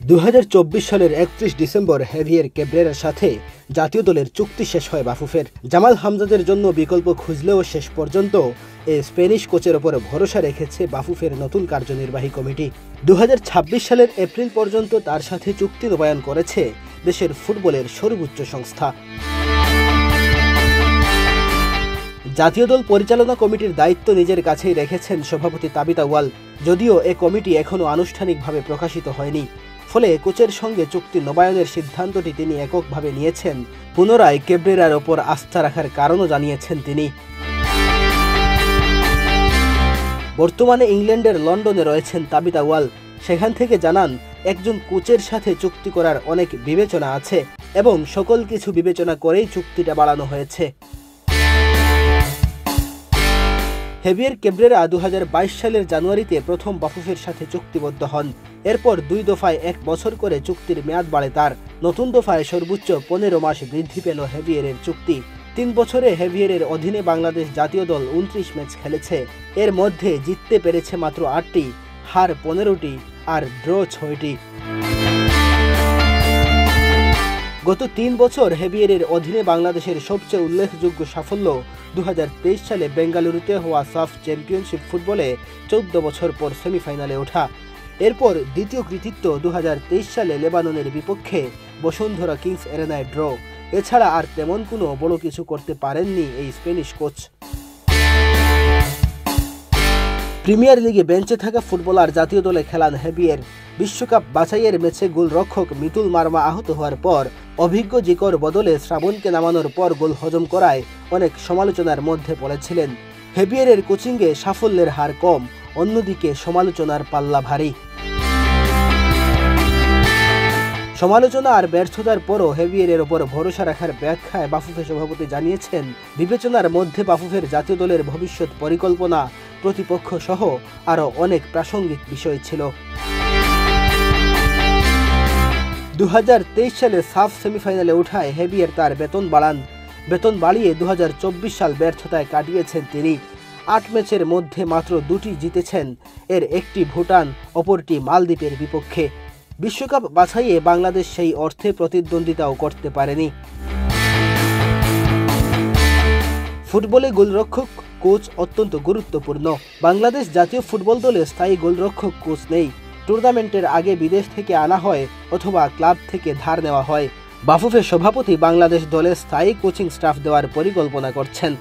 2024 সালের 31 ডিসেম্বর হেভিয়ের ক্যাব্রেরার সাথে জাতীয় দলের চুক্তি শেষ হয় বাফুফের। জামাল হামজাদের জন্য বিকল্প খুঁজলেও শেষ পর্যন্ত এই স্প্যানিশ কোচের ওপর ভরসা রেখেছে বাফুফের নতুন কার্যনির্বাহী কমিটি। 2026 সালের এপ্রিল পর্যন্ত তার সাথে চুক্তি নবায়ন করেছে দেশের ফুটবলের সর্বোচ্চ সংস্থা। জাতীয় দল পরিচালনা কমিটির দায়িত্ব নিজের কাছেই রেখেছেন সভাপতি তাবিত আউয়াল, যদিও এ কমিটি এখনও আনুষ্ঠানিকভাবে প্রকাশিত হয়নি। ফলে কোচের সঙ্গে চুক্তি নবায়নের সিদ্ধান্তটি তিনি এককভাবে নিয়েছেন। পুনরায় ক্যাব্রেরার ওপর আস্থা রাখার কারণও জানিয়েছেন তিনি। বর্তমানে ইংল্যান্ডের লন্ডনে রয়েছেন তাবিত আউয়াল। সেখান থেকে জানান, একজন কোচের সাথে চুক্তি করার অনেক বিবেচনা আছে এবং সকল কিছু বিবেচনা করেই চুক্তিটা বাড়ানো হয়েছে। হেভিয়ের ক্যাব্রেরা 2022 সালের জানুয়ারিতে প্রথম বাফুফের সাথে চুক্তিবদ্ধ হন। এরপর 2 দফায় 1 বছর করে চুক্তির মেয়াদ বাড়ে তার। নতুন দফায় সর্বোচ্চ 15 মাস বৃদ্ধি পেল হেভিয়েরের চুক্তি। 3 বছরে হেভিয়েরের অধীনে বাংলাদেশ জাতীয় দল 29 ম্যাচ খেলেছে। এর মধ্যে জিততে পেরেছে মাত্র 8টি, হার 15টি আর ড্র 6টি। গত 3 বছর হেভিয়েরের অধীনে বাংলাদেশের সবচেয়ে উল্লেখযোগ্য সাফল্য 2023 সালে বেঙ্গালুরুতে হওয়া সাফ চ্যাম্পিয়নশিপ ফুটবলে 14 বছর পর সেমিফাইনালে ওঠা। এরপর দ্বিতীয় কৃতিত্ব 2023 সালে লেবাননের বিপক্ষে বসুন্ধরা কিংস এরেনায় ড্র। এছাড়া আর তেমন কোনো বড় কিছু করতে পারেননি এই স্প্যানিশ কোচ। প্রিমিয়ার লিগে বেঞ্চে থাকা ফুটবলার জাতীয় দলে খেলান হেভিয়ের। বিশ্বকাপ বাছাইয়ের ম্যাচে গোলরক্ষক মিতুল মার্মা আহত হওয়ার পর অভিজ্ঞ জিকর বদলে শ্রাবণকে নামানোর পর গোল হজম করায় অনেক সমালোচনার মধ্যে পড়েছিলেন। হেভিয়েরের কোচিংয়ে সাফল্যের হার কম, অন্যদিকে সমালোচনার পাল্লা ভারী। সমালোচনা আর ব্যর্থতার পরও হেভিয়েরের ওপর ভরসা রাখার ব্যাখ্যায় বাফুফে সভাপতি জানিয়েছেন, বিবেচনার মধ্যে বাফুফের জাতীয় দলের ভবিষ্যৎ পরিকল্পনা, প্রতিপক্ষ সহ আরও অনেক প্রাসঙ্গিক বিষয় ছিল। 2023 সালে সাফ সেমিফাইনালে ওঠায় হেভিয়ের তার বেতন বাড়িয়ে 2024 সাল ব্যর্থতায় কাটিয়েছেন তিনি। 8 ম্যাচের মধ্যে মাত্র 2টি জিতেছেন, এর একটি ভুটান, অপরটি মালদ্বীপের বিপক্ষে। বিশ্বকাপ বাছাইয়ে বাংলাদেশ সেই অর্থে প্রতিদ্বন্দ্বিতাও করতে পারেনি। ফুটবলে গোলরক্ষক কোচ অত্যন্ত গুরুত্বপূর্ণ। বাংলাদেশ জাতীয় ফুটবল দলে স্থায়ী গোলরক্ষক কোচ নেই। টুর্নামেন্টের আগে বিদেশ থেকে আনা হয় অথবা ক্লাব থেকে ধার নেওয়া হয়। বাফুফে সভাপতি বাংলাদেশ দলে স্থায়ী কোচিং স্টাফ দেওয়ার পরিকল্পনা করছেন।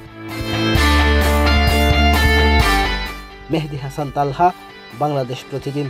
মেহেদী হাসান তালহা, বাংলাদেশ প্রতিদিন।